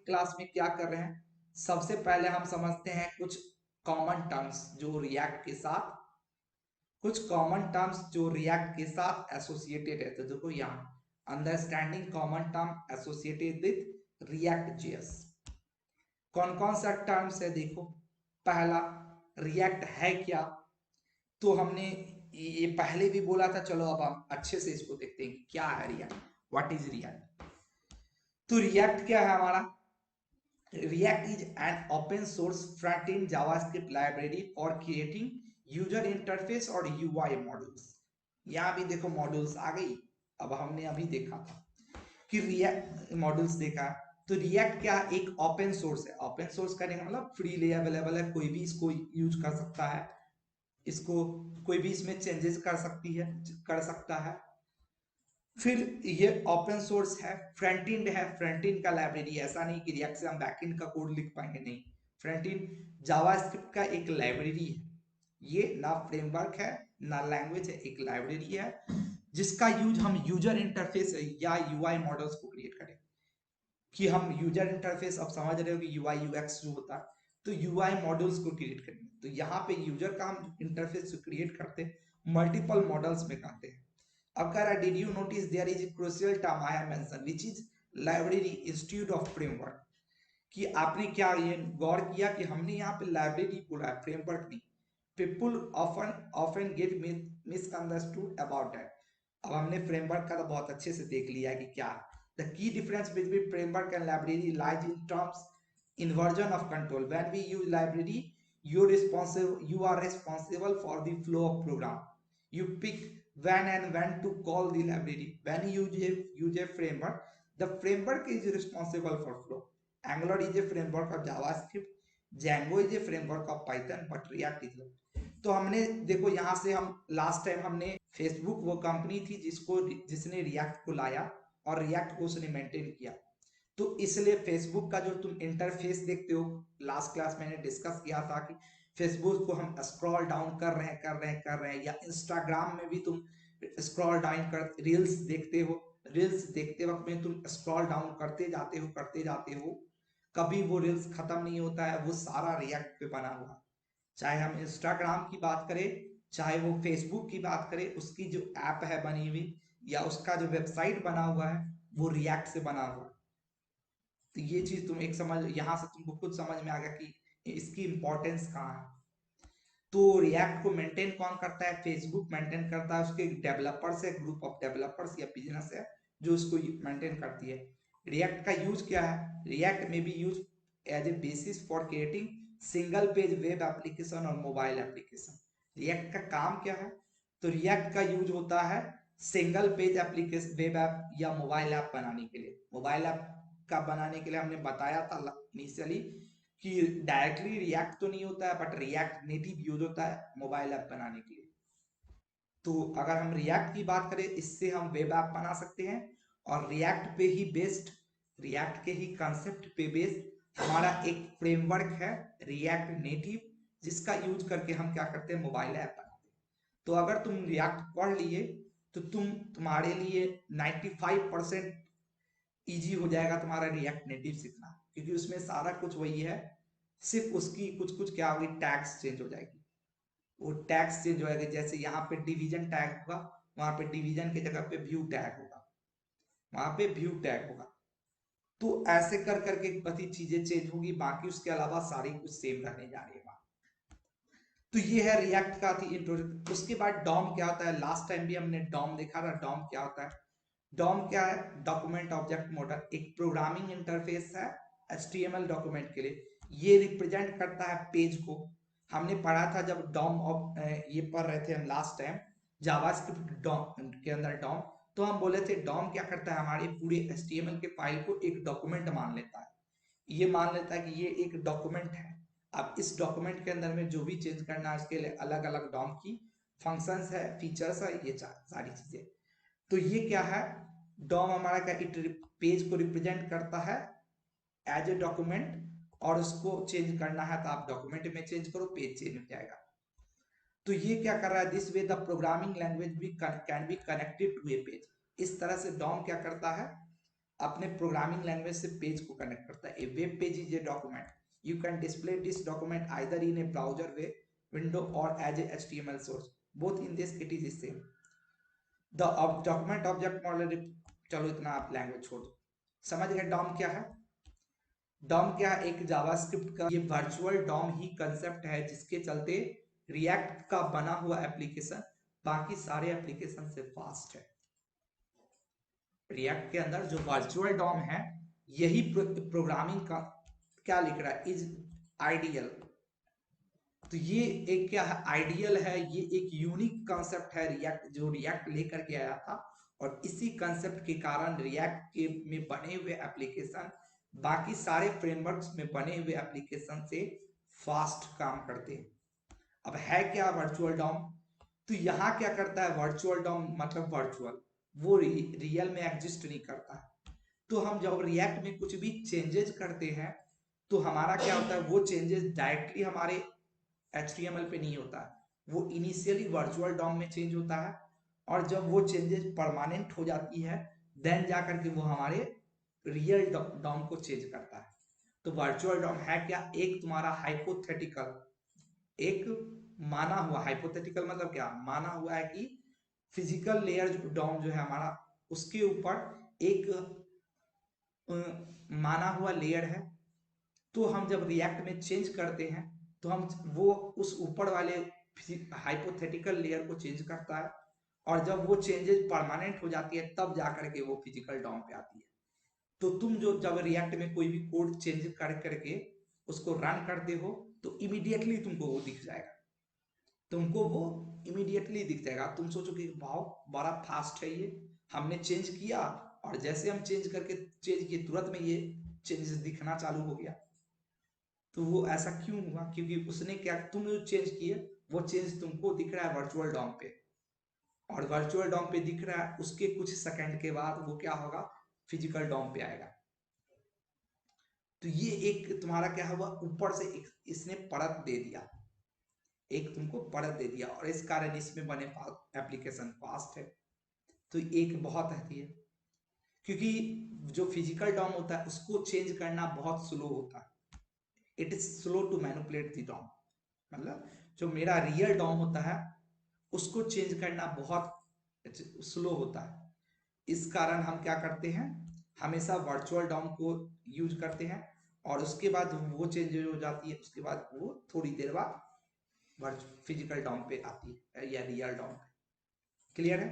Class में क्या कर रहे हैं, सबसे पहले हम समझते हैं कुछ कॉमन टर्म्स जो रिएक्ट के साथ, कुछ कॉमन टर्म्स जो रिएक्ट के साथ एसोसिएटेड है। तो देखो यहाँ understanding common term associated with react JS. कौन कौन सा टर्म्स है देखो। पहला, रिएक्ट है क्या, तो हमने ये पहले भी बोला था, चलो अब हम अच्छे से इसको देखते हैं क्या है रिएक्ट, व्हाट इज रिएक्ट। तो रिएक्ट क्या है हमारा, React is an open source front-end JavaScript library for creating user interface और UI modules। यहाँ भी देखो मॉड्यूल्स आ गई। अब हमने अभी देखा था कि रिएक्ट मॉड्यूल्स देखा, तो रिएक्ट क्या एक ओपन सोर्स है। ओपन सोर्स करने का मतलब फ्रीली अवेलेबल है, कोई भी इसको यूज कर सकता है, इसको कोई भी इसमें चेंजेस कर सकती है, कर सकता है। फिर ये ओपन सोर्स है, फ्रंट एंड है, फ्रंट एंड का लाइब्रेरी, ऐसा नहीं कि रिएक्ट से हम बैक एंड का कोड लिख पाएंगे, नहीं। फ्रंट एंड जावास्क्रिप्ट का एक लाइब्रेरी है, ये ना फ्रेमवर्क है ना लैंग्वेज है, एक लाइब्रेरी है जिसका यूज हम यूजर इंटरफेस या यूआई मॉडल्स को क्रिएट करें। कि हम यूजर इंटरफेस, अब समझ रहे हो कि यूआई यूएक्स जो होता है, तो यूआई मॉडल्स को क्रिएट करेंगे। तो यहाँ पे यूजर का हम इंटरफेस क्रिएट करते हैं मल्टीपल मॉडल्स में करते हैं। अब कह रहा है, did you notice there is a crucial term I have mention which is library institute of framework. कि आपने क्या ये गौर किया कि हमने यहाँ पे लाइब्रेरी बोला है, फ्रेमवर्क नहीं। People often often get misunderstood about that. अब हमने फ्रेमवर्क का तो बहुत अच्छे से देख लिया कि क्या the key difference between framework and library lies in terms in version of control. When we use library, you are responsible for the flow of program. You pick when to call the library. When you use a framework, the framework is responsible for flow. Angular is a framework of JavaScript, Django is a framework of Python, but React is not. तो हमने देखो यहाँ से हम last time हमने Facebook वो company थी जिसने रिएक्ट को लाया और रिएक्ट को उसने मेंटेन किया। तो इसलिए फेसबुक का जो तुम इंटरफेस देखते हो, लास्ट क्लास मैंने डिस्कस किया था कि फेसबुक को हम स्क्रॉल डाउन कर रहे हैं, या इंस्टाग्राम में भी तुम स्क्रॉल डाउन कर रील्स देखते हो, रील्स देखते वक्त में तुम स्क्रॉल डाउन करते जाते हो, कभी वो रील्स खत्म नहीं होता है, वो सारा रिएक्ट पे बना हुआ। चाहे हम इंस्टाग्राम की बात करें, चाहे वो फेसबुक की बात करें, उसकी जो ऐप है बनी हुई या उसका जो वेबसाइट बना हुआ है वो रिएक्ट से बना हुआ है। तो ये चीज तुम एक समझ, यहां से तुमको खुद समझ में आ गया कि इसकी इंपॉर्टेंस कहाँ है। तो रिएक्ट को मेंटेन कौन करता है, फेसबुक मेंटेन करता है, उसके डेवलपर्स है, ग्रुप ऑफ डेवलपर्स या बिजनेस है जो उसको मेंटेन करती है। रिएक्ट का यूज क्या है, रिएक्ट में be use as a basis for creating single page web application और मोबाइल एप्लीकेशन। रिएक्ट का काम क्या है, तो रिएक्ट का यूज होता है single page application, web app या मोबाइल ऐप बनाने के लिए। मोबाइल ऐप का बनाने के लिए हमने बताया था इनिशियली कि डायरेक्टली रिएक्ट तो नहीं होता है, बट रिएक्ट नेटिव यूज होता है मोबाइल ऐप बनाने के लिए। तो अगर हम रिएक्ट की बात करें, इससे हम वेब ऐप बना सकते हैं, और रिएक्ट पे ही बेस्ड, रिएक्ट के ही कंसेप्ट पे बेस्ड हमारा एक फ्रेमवर्क है रिएक्ट नेटिव, जिसका यूज करके हम क्या करते हैं, मोबाइल ऐप बनाते हैं। तो अगर तुम रिएक्ट पढ़ लिए तो तुम्हारे लिए 95% इजी हो जाएगा तुम्हारा रिएक्ट नेटिव सीखना, क्योंकि उसमें सारा कुछ वही है, सिर्फ उसकी कुछ कुछ क्या होगी, टैग्स चेंज हो जाएगी। वो टैग्स चेंज हो जाएगी, जैसे यहाँ पे डिवीजन टैग होगा, वहां पे डिवीजन की जगह पे व्यू टैग होगा, वहां पे व्यू टैग होगा। तो ऐसे कर करके बड़ी चीजें चेंज होगी, बाकी उसके अलावा सारी कुछ सेम रहने जा रही है। तो ये है रिएक्ट का थी इंट्रोडक्शन। उसके बाद डॉम क्या होता है, लास्ट टाइम भी हमने डॉम देखा था। डॉम क्या होता है, डॉम क्या है, डॉक्यूमेंट ऑब्जेक्ट मॉडल, एक प्रोग्रामिंग इंटरफेस है एचटीएमएल डॉक्यूमेंट के लिए। ये रिप्रेजेंट करता है पेज को। हमने पढ़ा था जब डॉम ये पढ़ रहे थे हम लास्ट टाइम जावास्क्रिप्ट डॉम के अंदर डॉम, तो हम बोले थे डॉम क्या करता है, हमारे पूरे एचटीएमएल के फाइल को एक डॉक्यूमेंट मान लेता है। ये मान लेता है कि ये एक डॉक्यूमेंट है। अब इस डॉक्यूमेंट के अंदर में जो भी चेंज करना है उसके लिए अलग अलग डॉम की फंक्शंस है, फीचर्स है, ये सारी चीजें। तो ये क्या है, डॉम हमारा क्या, इट पेज को रिप्रेजेंट करता है एज ए डॉक्यूमेंट, और उसको चेंज करना है तो आप डॉक्यूमेंट में चेंज करो, पेज चेंज हो जाएगा। तो ये क्या कर रहा है, this way the programming language भी can be connected to a page. इस तरह से डॉम क्या करता है, अपने प्रोग्रामिंग लैंग्वेज से पेज को कनेक्ट करता है। A web page is a document, you can display this document either in a browser way window और as a HTML source, both in this it is same. The document object model, चलो इतना आप language छोड़ दो, समझ गए Dom क्या है। डॉम क्या है, एक जावास्क्रिप्ट का ये वर्चुअल डॉम ही कंसेप्ट है जिसके चलते रिएक्ट का बना हुआ एप्लीकेशन बाकी सारे एप्लीकेशन से फास्ट है। रिएक्ट के अंदर जो वर्चुअल डॉम है यही प्रोग्रामिंग का क्या लिख रहा है, इज आइडियल। तो ये एक क्या है, आइडियल है, ये एक यूनिक कंसेप्ट है रिएक्ट, जो रिएक्ट लेकर के आया था। और इसी कंसेप्ट के कारण रिएक्ट के में बने हुए एप्लीकेशन बाकी सारे फ्रेमवर्क्स में बने हुए एप्लीकेशन से फास्ट काम करते हैं। अब है क्या वर्चुअल डॉम, तो यहाँ क्या करता है वर्चुअल डॉम, मतलब वर्चुअल, वो रियल में एग्जिस्ट नहीं करता है। तो हम जब रिएक्ट में कुछ भी चेंजेस करते हैं तो हमारा क्या होता है, वो चेंजेस डायरेक्टली हमारे HTML पे नहीं होता है, वो इनिशियली वर्चुअल डॉम में चेंज होता है, और जब वो चेंजेस परमानेंट हो जाती है देन जाकर के वो हमारे रियल डॉम को चेंज करता है। तो वर्चुअल डॉम है क्या, एक तुम्हारा हाइपोथेटिकल, एक माना हुआ, हाइपोथेटिकल मतलब क्या, माना हुआ है कि फिजिकल लेयर डॉम जो है हमारा, उसके ऊपर एक माना हुआ लेयर है। तो हम जब रिएक्ट में चेंज करते हैं तो हम वो उस ऊपर वाले हाइपोथेटिकल लेयर को चेंज करता है, और जब वो चेंजेस परमानेंट हो जाती है तब जाकर के वो फिजिकल डॉम पे आती है। तो तुम जो जब रिएक्ट में कोई भी कोड चेंज कर करके उसको रन करते हो तो इमीडिएटली तुमको वो दिख जाएगा, तुमको वो इमीडिएटली दिख जाएगा। तुम सोचो कि वाओ बड़ा फास्ट है ये, हमने चेंज किया और जैसे हम चेंज किए तुरंत में ये चेंजेस दिखना चालू हो गया। तो वो ऐसा क्यों हुआ, क्योंकि उसने क्या, तुम जो चेंज किए वो चेंज तुमको दिख रहा है वर्चुअल डॉम पे, और वर्चुअल डॉम पे दिख रहा है, उसके कुछ सेकंड के बाद वो क्या होगा, फिजिकल डॉम पे आएगा। तो ये एक तुम्हारा क्या हुआ, ऊपर से इसने परत दे दिया, एक तुमको परत दे दिया, और इस कारण इसमें बने एप्लीकेशन फास्ट है। तो एक बहुत है, क्योंकि जो फिजिकल डॉम होता है उसको चेंज करना बहुत स्लो होता है, it is slow to manipulate the DOM, मतलब जो मेरा रियल डॉम होता है उसको चेंज करना बहुत स्लो होता है। इस कारण हम क्या करते हैं, हमेशा वर्चुअल डॉम को यूज करते हैं, और उसके बाद वो चेंज हो जाती है, उसके बाद वो थोड़ी देर बाद फिजिकल डॉम पे आती है या रियल डॉम पे। क्लियर है।